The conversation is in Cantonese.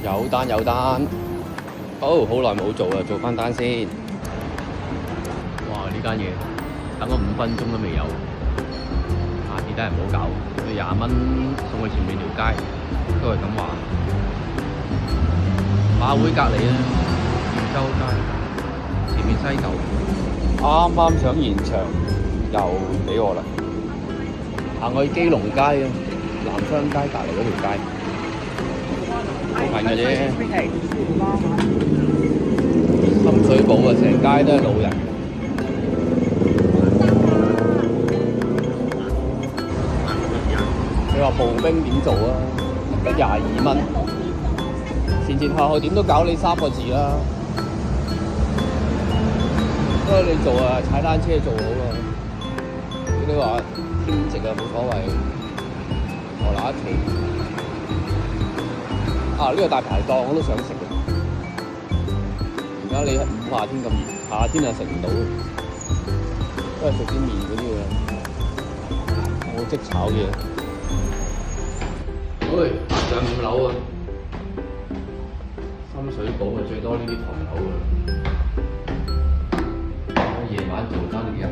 有單有單。好耐冇做啦，做翻單先。哇！呢間嘢等咗5分鐘都未有。啲單人唔好搞，佢20蚊送去前面條街，都係咁話。馬會隔離啊，元州街前面西九。啱啱上現場，又俾我啦。行去基隆街啊，南昌街隔離嗰條街，好近嘅啫。深水埗啊，成街都係老人。你話步兵點做啊？得22蚊，前後點都搞你3個字啦。不過你做啊，踩單車做好啦。如果你話兼職啊，冇所謂。我嗱一期呢個大排檔我都想食嘅。而家你夏天咁熱，夏天就食唔到，都係食啲麵嗰啲嘅，冇即炒嘢。喂，上5樓啊！深水埗啊，最多呢啲唐樓啊。夜晚做得呢啲人。